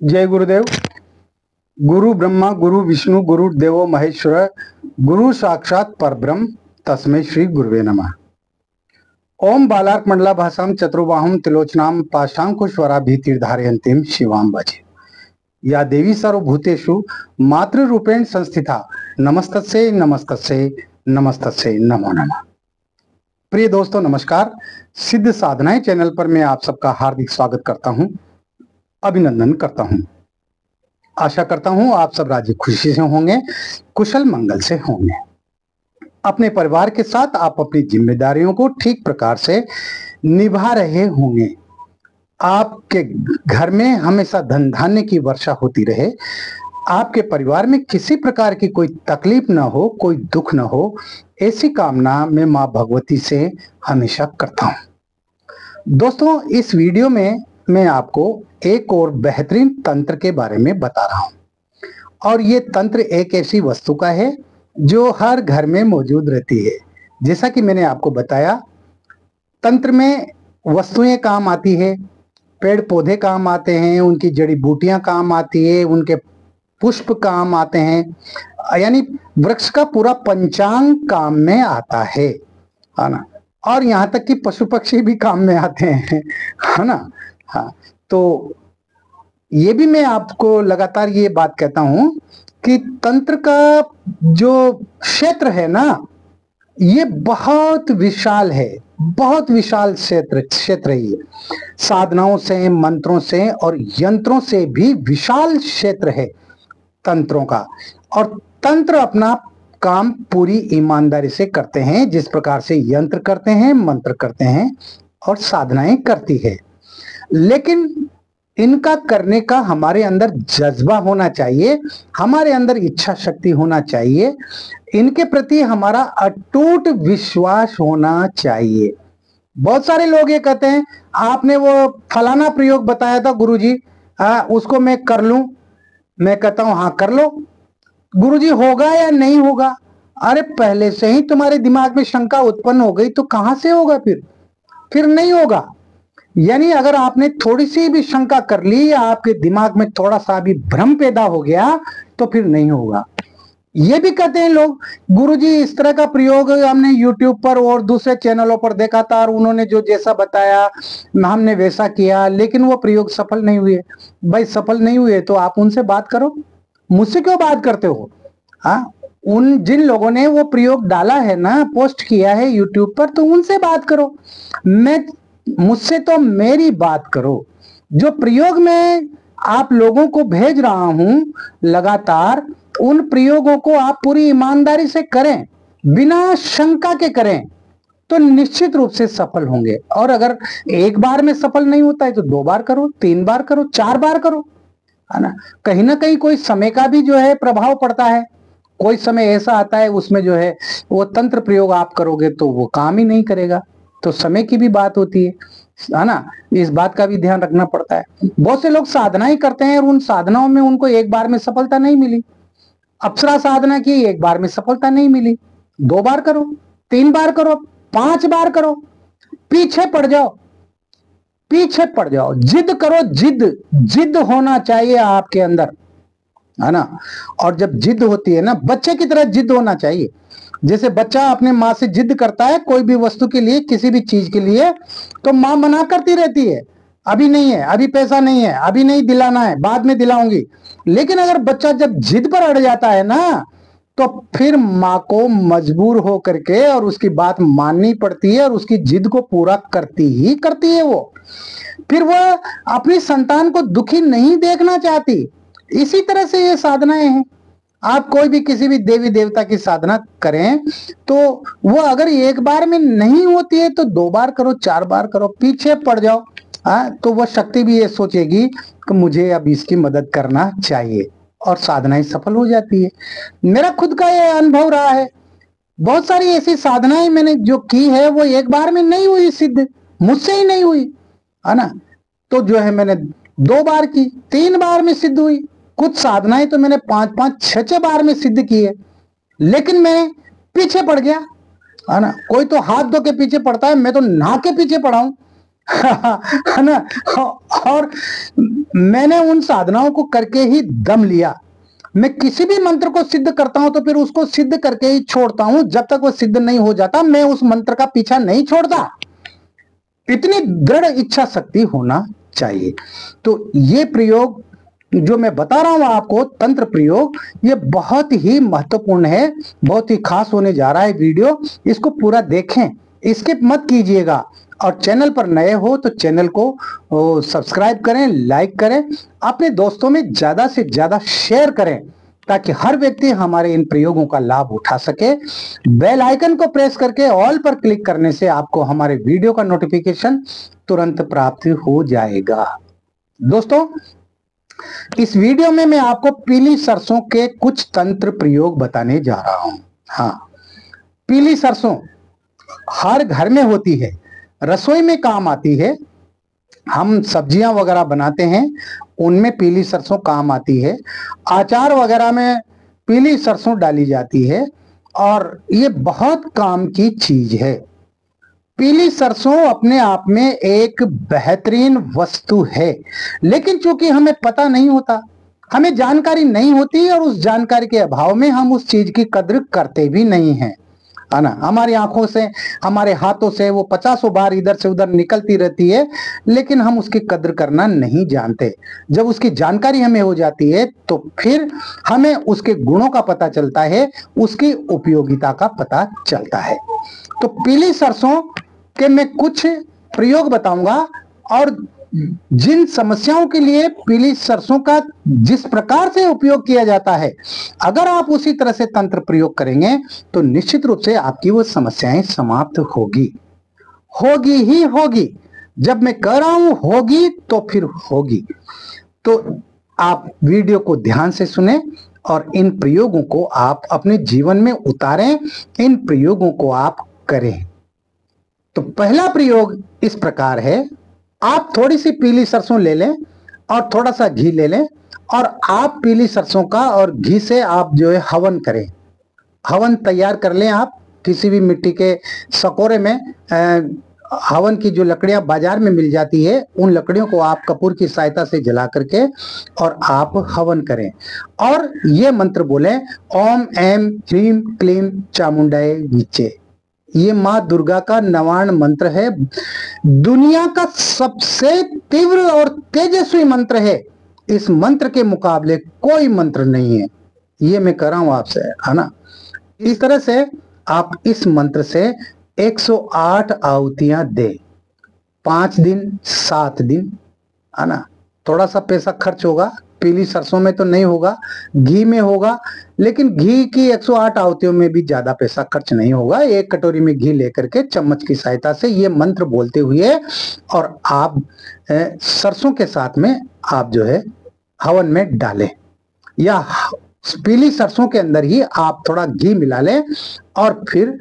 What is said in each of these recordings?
जय गुरुदेव। गुरु ब्रह्मा गुरु विष्णु गुरु देवो महेश्वर गुरु साक्षात परब्रह्म तस्मै श्री गुरुवे नमः। ओम बालार्क मंडला भाषाम चतुर्बाहुम त्रिलोचनाम पाशांकुश्वराभितिर्धारयन्तीं शिवाम भजे। या देवी सर्वभूतेषु मातृरूपेण संस्थिता नमस्तस्यै नमस्तस्यै नमस्तस्यै नमो नमः। प्रिय दोस्तों नमस्कार। सिद्ध साधनाएं चैनल पर मैं आप सबका हार्दिक स्वागत करता हूं, अभिनंदन करता हूं। आशा करता हूं आप सब राजी खुशी से होंगे, कुशल मंगल से होंगे। अपने परिवार के साथ आप अपनी जिम्मेदारियों को ठीक प्रकार से निभा रहे होंगे। आपके घर में हमेशा धन धान्य की वर्षा होती रहे, आपके परिवार में किसी प्रकार की कोई तकलीफ न हो, कोई दुख न हो, ऐसी कामना मैं मां भगवती से हमेशा करता हूं। दोस्तों इस वीडियो में मैं आपको एक और बेहतरीन तंत्र के बारे में बता रहा हूं। और ये तंत्र एक ऐसी वस्तु का है जो हर घर में मौजूद रहती है। जैसा कि मैंने आपको बताया, तंत्र में वस्तुएं काम आती है, पेड़ पौधे काम आते हैं, उनकी जड़ी बूटियां काम आती है, उनके पुष्प काम आते हैं, यानी वृक्ष का पूरा पंचांग काम में आता है ना। और यहाँ तक कि पशु पक्षी भी काम में आते हैं, है ना। हाँ, तो ये भी मैं आपको लगातार ये बात कहता हूं कि तंत्र का जो क्षेत्र है ना, ये बहुत विशाल है, बहुत विशाल क्षेत्र है ये। साधनाओं से, मंत्रों से और यंत्रों से भी विशाल क्षेत्र है तंत्रों का। और तंत्र अपना काम पूरी ईमानदारी से करते हैं, जिस प्रकार से यंत्र करते हैं, मंत्र करते हैं और साधनाएं करती है। लेकिन इनका करने का हमारे अंदर जज्बा होना चाहिए, हमारे अंदर इच्छा शक्ति होना चाहिए, इनके प्रति हमारा अटूट विश्वास होना चाहिए। बहुत सारे लोग ये कहते हैं आपने वो फलाना प्रयोग बताया था गुरुजी, उसको मैं कर लूं। मैं कहता हूं हाँ कर लो। गुरुजी होगा या नहीं होगा? अरे पहले से ही तुम्हारे दिमाग में शंका उत्पन्न हो गई तो कहां से होगा? फिर नहीं होगा। यानी अगर आपने थोड़ी सी भी शंका कर ली या आपके दिमाग में थोड़ा सा भी भ्रम पैदा हो गया तो फिर नहीं होगा। ये भी कहते हैं लोग गुरुजी इस तरह का प्रयोग हमने YouTube पर और दूसरे चैनलों पर देखा था और उन्होंने जो जैसा बताया हमने वैसा किया, लेकिन वो प्रयोग सफल नहीं हुए। भाई सफल नहीं हुए तो आप उनसे बात करो, मुझसे क्यों बात करते हो? हाँ, उन जिन लोगों ने वो प्रयोग डाला है ना, पोस्ट किया है YouTube पर, तो उनसे बात करो। मुझसे तो मेरी बात करो। जो प्रयोग में आप लोगों को भेज रहा हूं लगातार, उन प्रयोगों को आप पूरी ईमानदारी से करें, बिना शंका के करें, तो निश्चित रूप से सफल होंगे। और अगर एक बार में सफल नहीं होता है तो 2 बार करो, 3 बार करो, 4 बार करो, है ना कहीं कोई समय का भी जो है प्रभाव पड़ता है। कोई समय ऐसा आता है उसमें जो है वो तंत्र प्रयोग आप करोगे तो वो काम ही नहीं करेगा, तो समय की भी बात होती है ना। इस बात का भी ध्यान रखना पड़ता है। बहुत से लोग साधनाएं करते हैं और उन साधनाओं में उनको एक बार में सफलता नहीं मिली। अप्सरा साधना की, एक बार में सफलता नहीं मिली, 2 बार करो, 3 बार करो, 5 बार करो, पीछे पड़ जाओ, पीछे पड़ जाओ, जिद करो। जिद होना चाहिए आपके अंदर, है ना। और जब जिद होती है ना, बच्चे की तरह जिद होना चाहिए। जैसे बच्चा अपने माँ से जिद करता है कोई भी वस्तु के लिए, किसी भी चीज के लिए, तो माँ मना करती रहती है, अभी नहीं है, अभी पैसा नहीं है, अभी नहीं दिलाना है, बाद में दिलाऊंगी। लेकिन अगर बच्चा जब जिद पर अड़ जाता है ना, तो फिर माँ को मजबूर हो करके और उसकी बात माननी पड़ती है और उसकी जिद को पूरा करती ही करती है वो। फिर वह अपनी संतान को दुखी नहीं देखना चाहती। इसी तरह से ये साधनाएं हैं। आप कोई भी किसी भी देवी देवता की साधना करें तो वो अगर एक बार में नहीं होती है तो 2 बार करो, 4 बार करो, पीछे पड़ जाओ। तो वह शक्ति भी ये सोचेगी कि मुझे अब इसकी मदद करना चाहिए और साधनाएं सफल हो जाती है। मेरा खुद का ये अनुभव रहा है। बहुत सारी ऐसी साधनाएं मैंने जो की है वो एक बार में नहीं हुई सिद्ध, मुझसे ही नहीं हुई, है ना। तो जो है मैंने 2 बार की, 3 बार में सिद्ध हुई। कुछ साधनाएं तो मैंने 5-5, 6-6 बार में सिद्ध की है, लेकिन मैं पीछे पड़ गया, है ना। कोई तो हाथ धो के पीछे पड़ता है, मैं तो नहा के पीछे पड़ा हूं। है ना। और मैंने उन साधनाओं को करके ही दम लिया। मैं किसी भी मंत्र को सिद्ध करता हूं तो फिर उसको सिद्ध करके ही छोड़ता हूं। जब तक वो सिद्ध नहीं हो जाता मैं उस मंत्र का पीछा नहीं छोड़ता। इतनी दृढ़ इच्छा शक्ति होना चाहिए। तो ये प्रयोग जो मैं बता रहा हूं आपको, तंत्र प्रयोग, ये बहुत ही महत्वपूर्ण है, बहुत ही खास होने जा रहा है वीडियो। इसको पूरा देखें, स्किप मत कीजिएगा। और चैनल पर नए हो तो चैनल को सब्सक्राइब करें, लाइक करें, अपने दोस्तों में ज्यादा से ज्यादा शेयर करें ताकि हर व्यक्ति हमारे इन प्रयोगों का लाभ उठा सके। बेल आइकन को प्रेस करके ऑल पर क्लिक करने से आपको हमारे वीडियो का नोटिफिकेशन तुरंत प्राप्त हो जाएगा। दोस्तों, इस वीडियो में मैं आपको पीली सरसों के कुछ तंत्र प्रयोग बताने जा रहा हूं। हाँ, पीली सरसों हर घर में होती है, रसोई में काम आती है। हम सब्जियां वगैरह बनाते हैं उनमें पीली सरसों काम आती है। अचार वगैरह में पीली सरसों डाली जाती है और ये बहुत काम की चीज है। पीली सरसों अपने आप में एक बेहतरीन वस्तु है, लेकिन चूंकि हमें पता नहीं होता, हमें जानकारी नहीं होती और उस जानकारी के अभाव में हम उस चीज की कद्र करते भी नहीं हैं, है ना। हमारी आंखों से, हमारे हाथों से वो 50 बार इधर से उधर निकलती रहती है, लेकिन हम उसकी कद्र करना नहीं जानते। जब उसकी जानकारी हमें हो जाती है तो फिर हमें उसके गुणों का पता चलता है, उसकी उपयोगिता का पता चलता है। तो पीली सरसों के मैं कुछ प्रयोग बताऊंगा और जिन समस्याओं के लिए पीली सरसों का जिस प्रकार से उपयोग किया जाता है, अगर आप उसी तरह से तंत्र प्रयोग करेंगे तो निश्चित रूप से आपकी वो समस्याएं समाप्त होगी, होगी ही होगी। जब मैं कह रहा हूं होगी तो फिर होगी। तो आप वीडियो को ध्यान से सुने और इन प्रयोगों को आप अपने जीवन में उतारें, इन प्रयोगों को आप करें। तो पहला प्रयोग इस प्रकार है। आप थोड़ी सी पीली सरसों ले लें और थोड़ा सा घी ले लें और आप पीली सरसों का और घी से आप जो है हवन करें। हवन तैयार कर लें आप किसी भी मिट्टी के सकोरे में। हवन की जो लकड़ियां बाजार में मिल जाती है, उन लकड़ियों को आप कपूर की सहायता से जला करके और आप हवन करें और ये मंत्र बोलें, ओम ऐं ह्रीं क्लीं चामुंडाय विचे। ये माँ दुर्गा का नवाण मंत्र है। दुनिया का सबसे तीव्र और तेजस्वी मंत्र है। इस मंत्र के मुकाबले कोई मंत्र नहीं है। ये मैं कह रहा हूं आपसे, है ना। इस तरह से आप इस मंत्र से 108 आहुतियां दे, 5 दिन 7 दिन, है ना। थोड़ा सा पैसा खर्च होगा, पीली सरसों में तो नहीं होगा, घी में होगा, लेकिन घी की 108 आहुतियों में भी ज्यादा पैसा खर्च नहीं होगा। एक कटोरी में घी लेकर के चम्मच की सहायता से ये मंत्र बोलते हुए और आप सरसों के साथ में आप जो है हवन में डालें, या पीली सरसों के अंदर ही आप थोड़ा घी मिला लें और फिर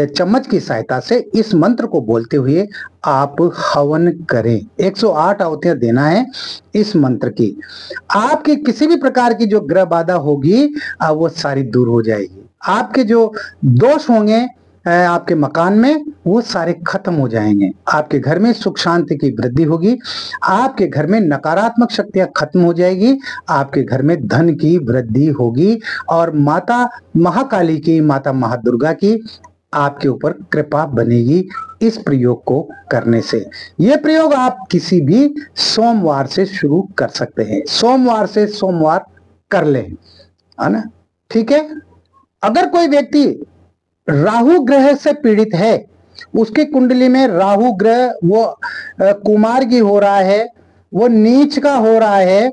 चम्मच की सहायता से इस मंत्र को बोलते हुए आप हवन करें। 108 आहुतियां देना है इस मंत्र की। आपकी किसी भी प्रकार की जो ग्रह बाधा होगी वो सारी दूर हो जाएगी। आपके जो दोष होंगे आपके मकान में वो सारे खत्म हो जाएंगे। आपके घर में सुख शांति की वृद्धि होगी। आपके घर में नकारात्मक शक्तियां खत्म हो जाएगी। आपके घर में धन की वृद्धि होगी और माता महाकाली की, माता महादुर्गा की आपके ऊपर कृपा बनेगी इस प्रयोग को करने से। यह प्रयोग आप किसी भी सोमवार से शुरू कर सकते हैं। सोमवार से सोमवार कर लें, है ना। ठीक है। अगर कोई व्यक्ति राहु ग्रह से पीड़ित है, उसकी कुंडली में राहु ग्रह वो कुमार्गी हो रहा है, वो नीच का हो रहा है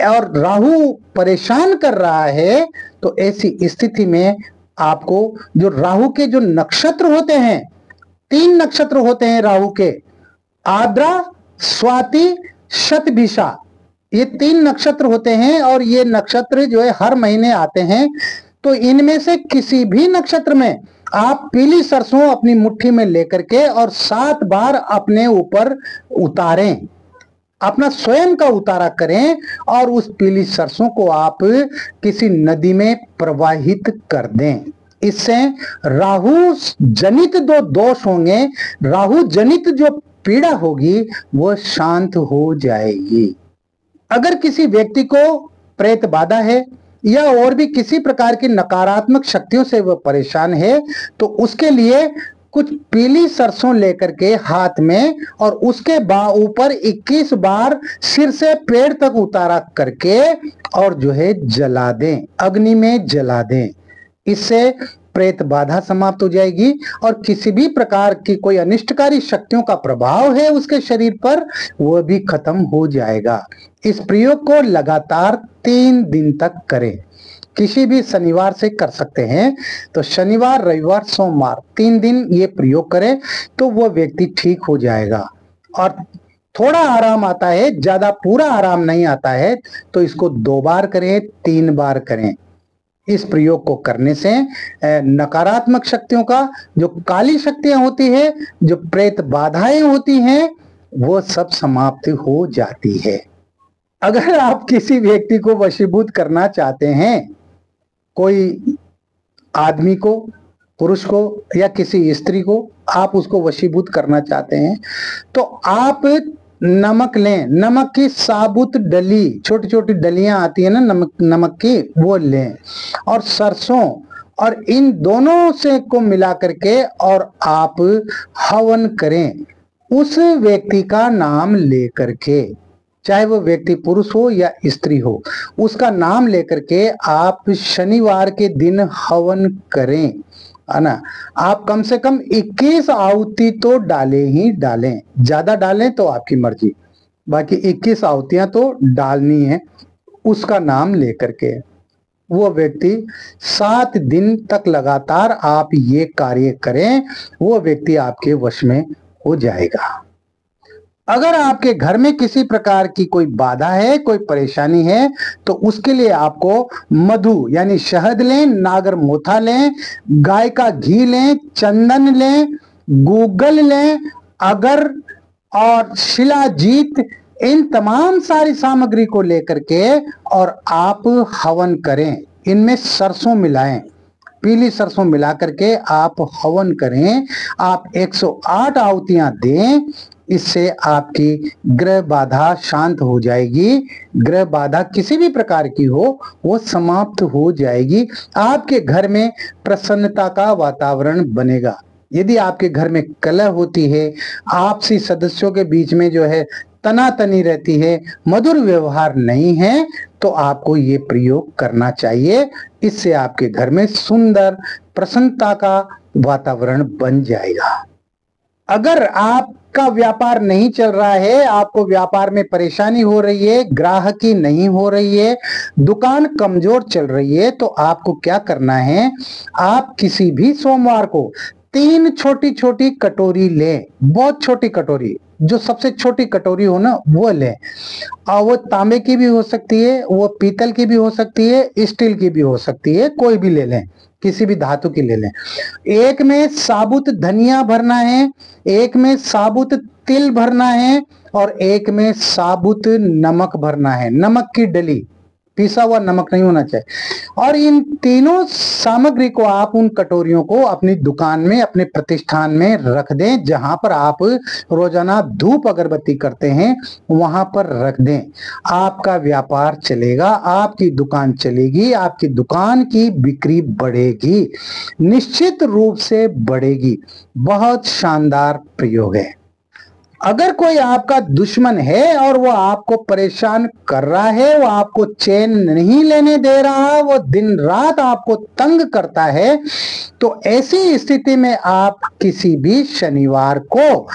और राहु परेशान कर रहा है, तो ऐसी स्थिति में आपको जो राहु के जो नक्षत्र होते हैं, 3 नक्षत्र होते हैं राहु के, आद्रा, स्वाति, शतभिषा, ये 3 नक्षत्र होते हैं और ये नक्षत्र जो है हर महीने आते हैं। तो इनमें से किसी भी नक्षत्र में आप पीली सरसों अपनी मुट्ठी में लेकर के और 7 बार अपने ऊपर उतारें, अपना स्वयं का उतारा करें और उस पीली सरसों को आप किसी नदी में प्रवाहित कर दें। इससे राहु जनित जो दोष होंगे, राहु जनित जो पीड़ा होगी वो शांत हो जाएगी। अगर किसी व्यक्ति को प्रेत बाधा है या और भी किसी प्रकार की नकारात्मक शक्तियों से वह परेशान है, तो उसके लिए कुछ पीली सरसों लेकर के हाथ में और उसके ऊपर 21 बार सिर से पैर तक उतारा करके और जो है जला दें, अग्नि में जला दें। इससे प्रेत बाधा समाप्त हो जाएगी और किसी भी प्रकार की कोई अनिष्टकारी शक्तियों का प्रभाव है उसके शरीर पर, वह भी खत्म हो जाएगा। इस प्रयोग को लगातार 3 दिन तक करें। किसी भी शनिवार से कर सकते हैं, तो शनिवार, रविवार, सोमवार 3 दिन ये प्रयोग करें तो वह व्यक्ति ठीक हो जाएगा। और थोड़ा आराम आता है, ज्यादा पूरा आराम नहीं आता है, तो इसको 2 बार करें, 3 बार करें। इस प्रयोग को करने से नकारात्मक शक्तियों का, जो काली शक्तियां होती है, जो प्रेत बाधाएं होती हैं, वो सब समाप्त हो जाती है। अगर आप किसी व्यक्ति को वशीभूत करना चाहते हैं, कोई आदमी को, पुरुष को या किसी स्त्री को आप उसको वशीभूत करना चाहते हैं, तो आप नमक लें, नमक की साबुत डली, छोटी छोटी डलियां आती है ना नमक की, वो लें और सरसों, और इन दोनों से को मिला करके और आप हवन करें उस व्यक्ति का नाम लेकर के, चाहे वो व्यक्ति पुरुष हो या स्त्री हो, उसका नाम लेकर के आप शनिवार के दिन हवन करें, है ना। आप कम से कम 21 आहुति तो डालें ही डालें, ज्यादा डालें तो आपकी मर्जी, बाकी 21 आहुतियां तो डालनी है उसका नाम लेकर के। वो व्यक्ति 7 दिन तक लगातार आप ये कार्य करें, वो व्यक्ति आपके वश में हो जाएगा। अगर आपके घर में किसी प्रकार की कोई बाधा है, कोई परेशानी है, तो उसके लिए आपको मधु यानी शहद लें, नागर मोथा लें, गाय का घी लें, चंदन लें, गूगल लें, अगर और शिलाजीत, इन तमाम सारी सामग्री को लेकर के और आप हवन करें। इनमें सरसों मिलाएं, पीली सरसों मिला करके आप हवन करें। आप 108 आहुतियां दें, इससे आपकी ग्रह बाधा शांत हो जाएगी। ग्रह बाधा किसी भी प्रकार की हो वो समाप्त हो जाएगी। आपके घर में प्रसन्नता का वातावरण बनेगा। यदि आपके घर में कलह होती है, आपसी सदस्यों के बीच में जो है तनातनी रहती है, मधुर व्यवहार नहीं है, तो आपको ये प्रयोग करना चाहिए। इससे आपके घर में सुंदर प्रसन्नता का वातावरण बन जाएगा। अगर आपका व्यापार नहीं चल रहा है, आपको व्यापार में परेशानी हो रही है, ग्राहकी नहीं हो रही है, दुकान कमजोर चल रही है, तो आपको क्या करना है, आप किसी भी सोमवार को 3 छोटी छोटी कटोरी लें, बहुत छोटी कटोरी, जो सबसे छोटी कटोरी हो ना वो लें, और वो तांबे की भी हो सकती है, वो पीतल की भी हो सकती है, स्टील की भी हो सकती है, कोई भी ले लें, किसी भी धातु की ले लें। एक में साबुत धनिया भरना है, एक में साबुत तिल भरना है और एक में साबुत नमक भरना है, नमक की डली, पिसा हुआ नमक नहीं होना चाहिए। और इन तीनों सामग्री को आप उन कटोरियों को अपनी दुकान में, अपने प्रतिष्ठान में रख दें, जहां पर आप रोजाना धूप अगरबत्ती करते हैं वहां पर रख दें। आपका व्यापार चलेगा, आपकी दुकान चलेगी, आपकी दुकान की बिक्री बढ़ेगी, निश्चित रूप से बढ़ेगी। बहुत शानदार प्रयोग है। अगर कोई आपका दुश्मन है और वो आपको परेशान कर रहा है, वो आपको चैन नहीं लेने दे रहा, वो दिन रात आपको तंग करता है, तो ऐसी स्थिति में आप किसी भी शनिवार को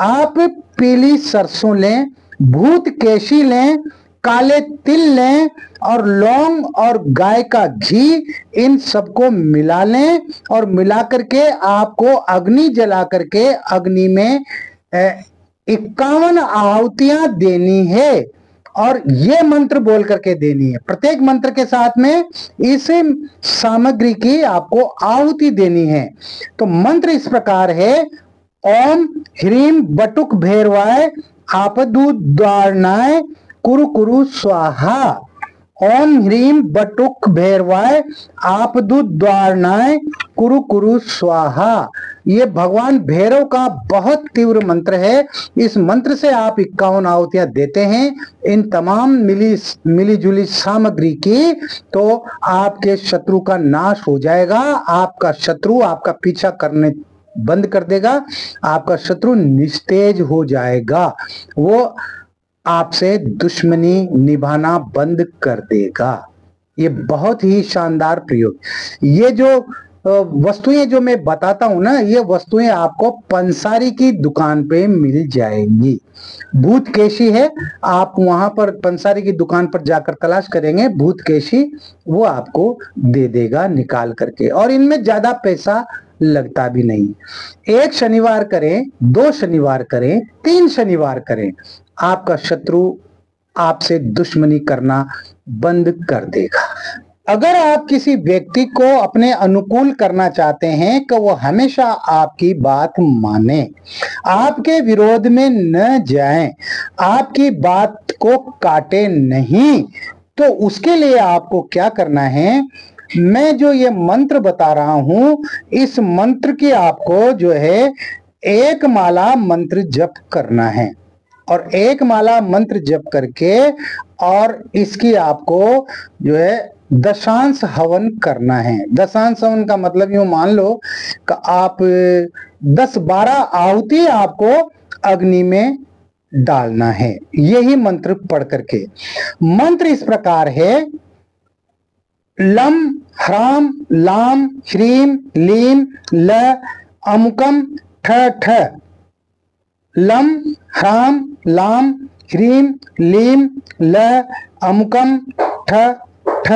आप पीली सरसों लें, भूत केशी लें, काले तिल लें और लौंग और गाय का घी, इन सबको मिला लें और मिला करके आपको अग्नि जला करके अग्नि में 51 आहुतियां देनी है और ये मंत्र बोल करके देनी है। प्रत्येक मंत्र के साथ में इस सामग्री की आपको आहुति देनी है। तो मंत्र इस प्रकार है, ओम ह्रीम बटुक भैरवाय आपदु द्वारणाय कुरु कुरु स्वाहा। ओम ह्रीम बटुक भैरवाय आपदुद्वारणाय कुरु कुरु स्वाहा। ये भगवान भैरव का बहुत तीव्र मंत्र है। इस मंत्र से आप 51 आहुतियां देते हैं इन तमाम मिली जुली सामग्री की, तो आपके शत्रु का नाश हो जाएगा। आपका शत्रु आपका पीछा करने बंद कर देगा, आपका शत्रु निस्तेज हो जाएगा, वो आपसे दुश्मनी निभाना बंद कर देगा। ये बहुत ही शानदार प्रयोग। ये जो वस्तुएं जो मैं बताता हूं ना, ये वस्तुएं आपको पंसारी की दुकान पे मिल जाएंगी। भूतकेशी है, आप वहां पर पंसारी की दुकान पर जाकर तलाश करेंगे भूतकेशी, वो आपको दे देगा निकाल करके, और इनमें ज्यादा पैसा लगता भी नहीं। 1 शनिवार करें, 2 शनिवार करें, 3 शनिवार करें, आपका शत्रु आपसे दुश्मनी करना बंद कर देगा। अगर आप किसी व्यक्ति को अपने अनुकूल करना चाहते हैं कि वो हमेशा आपकी बात माने, आपके विरोध में न जाएं, आपकी बात को काटे नहीं, तो उसके लिए आपको क्या करना है, मैं जो ये मंत्र बता रहा हूं, इस मंत्र की आपको जो है 1 माला मंत्र जप करना है, और 1 माला मंत्र जप करके और इसकी आपको जो है दशांश हवन करना है। दशांश हवन का मतलब यूं मान लो कि आप 10-12 आहुति आपको अग्नि में डालना है, यही मंत्र पढ़ करके। मंत्र इस प्रकार है, लम ह्राम लाम ह्रीम लीम ल अमुकम ठ ठ। लम ह्राम लाम ह्रीम लीम ल अमुकम ठ ठ।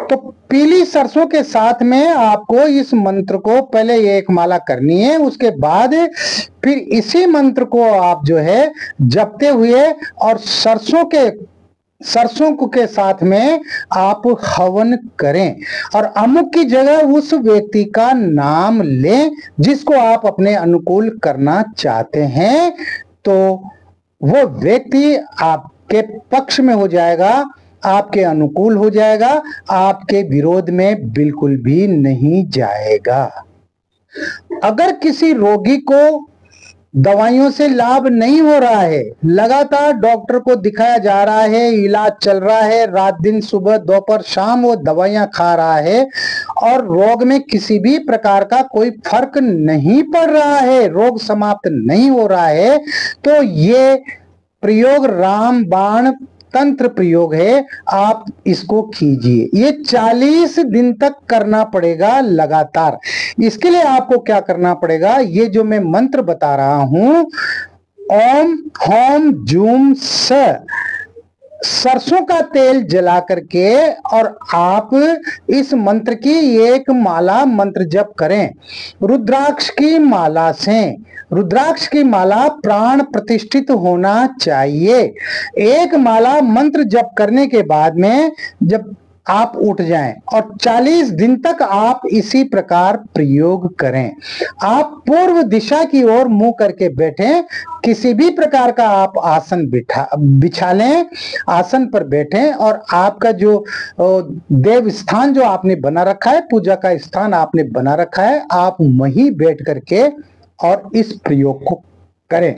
तो पीली सरसों के साथ में आपको इस मंत्र को पहले 1 माला करनी है, उसके बाद फिर इसी मंत्र को आप जो है जपते हुए और सरसों के साथ में आप हवन करें, और अमुक की जगह उस व्यक्ति का नाम लें जिसको आप अपने अनुकूल करना चाहते हैं, तो वो व्यक्ति आपके पक्ष में हो जाएगा, आपके अनुकूल हो जाएगा, आपके विरोध में बिल्कुल भी नहीं जाएगा। अगर किसी रोगी को दवाइयों से लाभ नहीं हो रहा है, लगातार डॉक्टर को दिखाया जा रहा है, इलाज चल रहा है, रात दिन सुबह दोपहर शाम वो दवाइयां खा रहा है, और रोग में किसी भी प्रकार का कोई फर्क नहीं पड़ रहा है, रोग समाप्त नहीं हो रहा है, तो ये प्रयोग रामबाण तंत्र प्रयोग है, आप इसको कीजिए। ये 40 दिन तक करना पड़ेगा लगातार। इसके लिए आपको क्या करना पड़ेगा, ये जो मैं मंत्र बता रहा हूं, ओम होम जूम स, सरसों का तेल जला करके और आप इस मंत्र की 1 माला मंत्र जप करें। रुद्राक्ष की माला से, रुद्राक्ष की माला प्राण प्रतिष्ठित होना चाहिए। 1 माला मंत्र जप करने के बाद में जब आप उठ जाएं और 40 दिन तक आप इसी प्रकार प्रयोग करें। आप पूर्व दिशा की ओर मुंह करके बैठें, किसी भी प्रकार का आप आसन बिछा लें, आसन पर बैठें, और आपका जो देव स्थान जो आपने बना रखा है, पूजा का स्थान आपने बना रखा है, आप वहीं बैठ करके और इस प्रयोग को करें।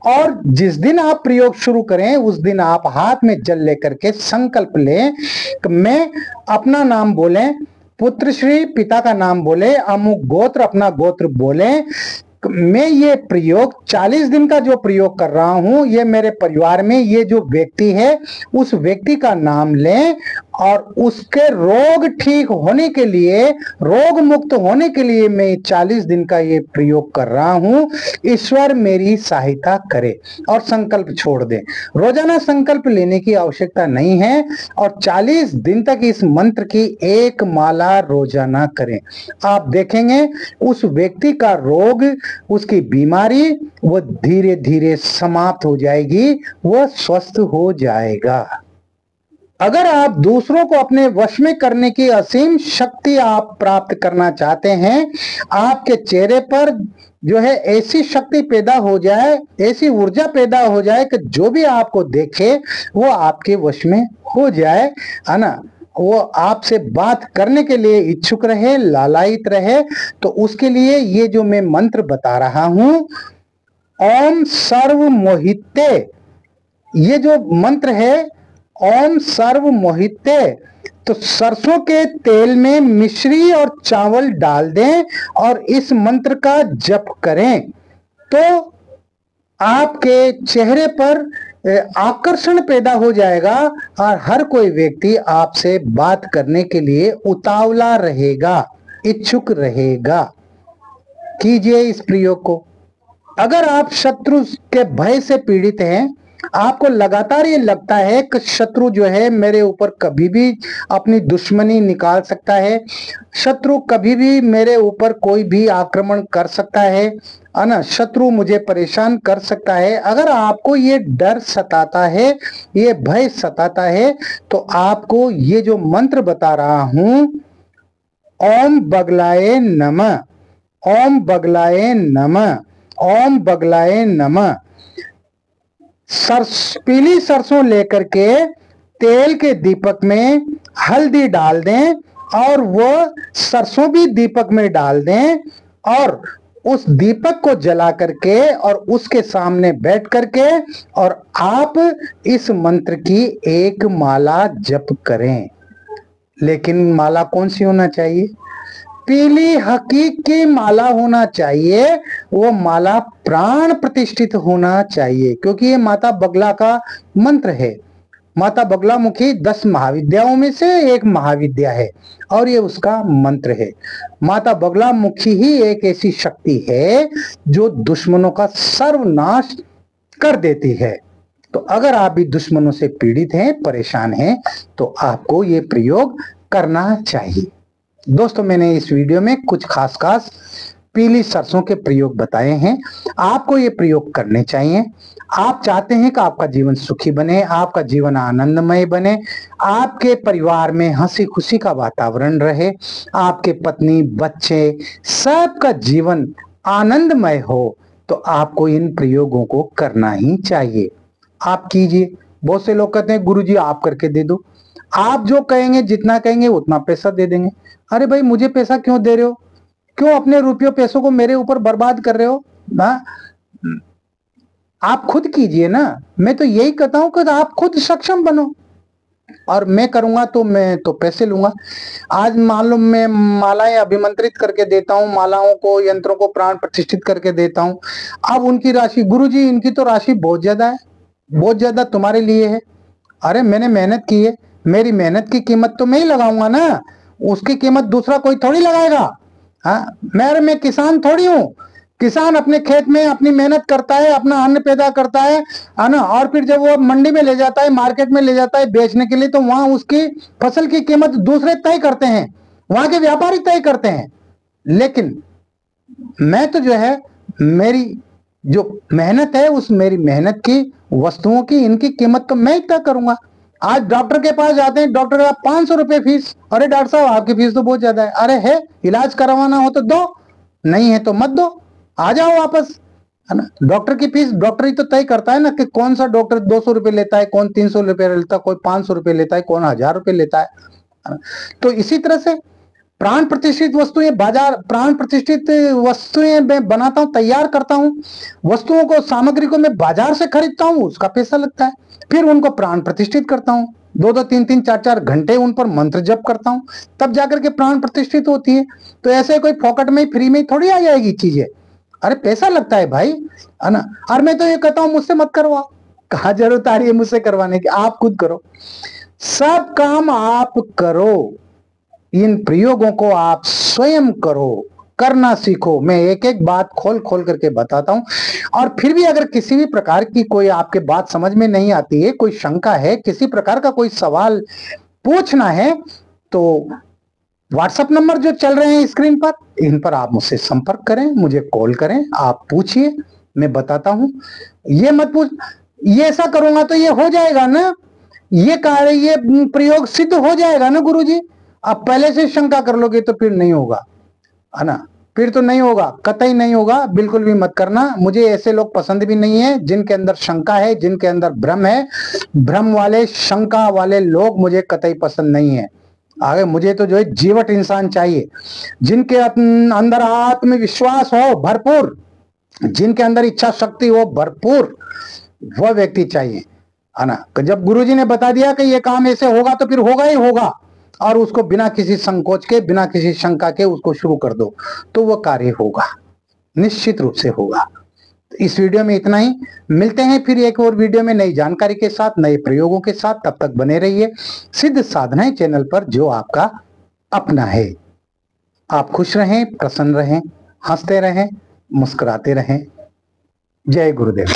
और जिस दिन आप प्रयोग शुरू करें उस दिन आप हाथ में जल लेकर के संकल्प लें कि मैं अपना नाम बोलें, पुत्र श्री पिता का नाम बोले, अमुक गोत्र अपना गोत्र बोले, मैं ये प्रयोग 40 दिन का जो प्रयोग कर रहा हूं, ये मेरे परिवार में ये जो व्यक्ति है उस व्यक्ति का नाम लें, और उसके रोग ठीक होने के लिए, रोग मुक्त होने के लिए मैं 40 दिन का ये प्रयोग कर रहा हूं, ईश्वर मेरी सहायता करे, और संकल्प छोड़ दें। रोजाना संकल्प लेने की आवश्यकता नहीं है, और 40 दिन तक इस मंत्र की 1 माला रोजाना करें। आप देखेंगे उस व्यक्ति का रोग, उसकी बीमारी वो धीरे धीरे समाप्त हो जाएगी, वो स्वस्थ हो जाएगा। अगर आप दूसरों को अपने वश में करने की असीम शक्ति आप प्राप्त करना चाहते हैं, आपके चेहरे पर जो है ऐसी शक्ति पैदा हो जाए, ऐसी ऊर्जा पैदा हो जाए कि जो भी आपको देखे वो आपके वश में हो जाए, है ना, वो आपसे बात करने के लिए इच्छुक रहे, लालायित रहे। तो उसके लिए ये जो मैं मंत्र बता रहा हूं, ओम सर्व मोहिते, ये जो मंत्र है ओम सर्व मोहिते, तो सरसों के तेल में मिश्री और चावल डाल दें और इस मंत्र का जप करें तो आपके चेहरे पर आकर्षण पैदा हो जाएगा और हर कोई व्यक्ति आपसे बात करने के लिए उतावला रहेगा, इच्छुक रहेगा। कीजिए इस प्रयोग को। अगर आप शत्रु के भय से पीड़ित हैं, आपको लगातार ये लगता है कि शत्रु जो है मेरे ऊपर कभी भी अपनी दुश्मनी निकाल सकता है, शत्रु कभी भी मेरे ऊपर कोई भी आक्रमण कर सकता है ना, शत्रु मुझे परेशान कर सकता है, अगर आपको ये डर सताता है, ये भय सताता है, तो आपको ये जो मंत्र बता रहा हूं, ओम बगलाए नमः, ओम बगलाए नमः, ओम बगलाए नमः। पीली सरसों लेकर के तेल के दीपक में हल्दी डाल दें और वो सरसों भी दीपक में डाल दें और उस दीपक को जला करके और उसके सामने बैठ करके और आप इस मंत्र की एक माला जप करें। लेकिन माला कौन सी होना चाहिए? पीली हकीक की माला होना चाहिए, वो माला प्राण प्रतिष्ठित होना चाहिए, क्योंकि ये माता बगला का मंत्र है। माता बगला मुखी 10 महाविद्याओं में से एक महाविद्या है और ये उसका मंत्र है। माता बगला मुखी ही एक ऐसी शक्ति है जो दुश्मनों का सर्वनाश कर देती है। तो अगर आप भी दुश्मनों से पीड़ित हैं, परेशान हैं, तो आपको ये प्रयोग करना चाहिए। दोस्तों, मैंने इस वीडियो में कुछ खास पीली सरसों के प्रयोग बताए हैं, आपको ये प्रयोग करने चाहिए। आप चाहते हैं कि आपका जीवन सुखी बने, आपका जीवन आनंदमय बने, आपके परिवार में हंसी खुशी का वातावरण रहे, आपके पत्नी बच्चे सबका जीवन आनंदमय हो, तो आपको इन प्रयोगों को करना ही चाहिए। आप कीजिए। बहुत से लोग कहते हैं गुरुजी आप करके दे दो। आप जो कहेंगे, जितना कहेंगे उतना पैसा दे देंगे। अरे भाई, मुझे पैसा क्यों दे रहे हो? क्यों अपने रुपयों पैसों को मेरे ऊपर बर्बाद कर रहे हो ना? आप खुद कीजिए ना। मैं तो यही कहता हूं कि आप खुद सक्षम बनो। और मैं करूंगा तो मैं तो पैसे लूंगा। आज मान लो मैं मालाएं अभिमंत्रित करके देता हूं, मालाओं को, यंत्रों को प्राण प्रतिष्ठित करके देता हूं। अब उनकी राशि, गुरुजी इनकी तो राशि बहुत ज्यादा है, बहुत ज्यादा तुम्हारे लिए है। अरे मैंने मेहनत की है, मेरी मेहनत की कीमत तो मैं ही लगाऊंगा ना, उसकी कीमत दूसरा कोई थोड़ी लगाएगा। हाँ, मैं किसान थोड़ी हूँ। किसान अपने खेत में अपनी मेहनत करता है, अपना अन्न पैदा करता है ना, और फिर जब वो मंडी में ले जाता है, मार्केट में ले जाता है बेचने के लिए, तो वहां उसकी फसल की कीमत दूसरे तय करते हैं, वहां के व्यापारी तय करते हैं। लेकिन मैं तो जो है, मेरी जो मेहनत है, उस मेरी मेहनत की वस्तुओं की, इनकी कीमत तो मैं ही तय करूंगा। आज डॉक्टर के पास जाते हैं, डॉक्टर का 500 रुपए फीस। अरे डॉक्टर साहब आपकी फीस तो बहुत ज्यादा है। अरे है, इलाज करवाना हो तो दो, नहीं है तो मत दो, आ जाओ वापस, है ना। डॉक्टर की फीस डॉक्टर ही तो तय करता है ना कि कौन सा डॉक्टर 200 रुपए लेता है, कौन 300 रुपए लेता है, कोई 500 रुपए लेता है, कौन 1000 रुपए लेता है। तो इसी तरह से प्राण प्रतिष्ठित वस्तुएं, बाजार प्राण प्रतिष्ठित वस्तुएं मैं बनाता हूं, तैयार करता हूं, वस्तुओं को, सामग्री को मैं बाजार से खरीदता हूं, उसका पैसा लगता है, फिर उनको प्राण प्रतिष्ठित करता हूं, 2-2, 3-3, 4-4 घंटे उन पर मंत्र जप करता हूं, तब जाकर के प्राण प्रतिष्ठित होती है। तो ऐसे कोई फोकट में, फ्री में थोड़ी आ जाएगी चीजें। अरे पैसा लगता है भाई, है ना। और मैं तो ये कहता हूं मुझसे मत करवाओ, कहा जरूरत आ रही है मुझसे करवाने की, आप खुद करो, सब काम आप करो, इन प्रयोगों को आप स्वयं करो, करना सीखो। मैं एक एक बात खोल खोल करके बताता हूं। और फिर भी अगर किसी भी प्रकार की कोई आपके बात समझ में नहीं आती है, कोई शंका है, किसी प्रकार का कोई सवाल पूछना है, तो व्हाट्सएप नंबर जो चल रहे हैं स्क्रीन पर, इन पर आप मुझसे संपर्क करें, मुझे कॉल करें, आप पूछिए, मैं बताता हूं। ये मत पूछ, ये ऐसा करूंगा तो ये हो जाएगा ना, ये कार्य, ये प्रयोग सिद्ध हो जाएगा ना गुरुजी। अब पहले से शंका कर लोगे तो फिर नहीं होगा, है ना, फिर तो नहीं होगा, कतई नहीं होगा, बिल्कुल भी मत करना। मुझे ऐसे लोग पसंद भी नहीं है जिनके अंदर शंका है, जिनके अंदर भ्रम है। भ्रम वाले, शंका वाले लोग मुझे कतई पसंद नहीं है। आगे मुझे तो जो है जीवट इंसान चाहिए, जिनके अंदर आत्मविश्वास हो भरपूर, जिनके अंदर इच्छा शक्ति हो भरपूर, वह व्यक्ति चाहिए, है ना। जब गुरुजी ने बता दिया कि ये काम ऐसे होगा तो फिर होगा ही होगा, और उसको बिना किसी संकोच के, बिना किसी शंका के उसको शुरू कर दो, तो वह कार्य होगा, निश्चित रूप से होगा। इस वीडियो में इतना ही। मिलते हैं फिर एक और वीडियो में नई जानकारी के साथ, नए प्रयोगों के साथ। तब तक बने रहिए सिद्ध साधनाएं चैनल पर, जो आपका अपना है। आप खुश रहें, प्रसन्न रहें, हंसते रहें, मुस्कुराते रहें। जय गुरुदेव।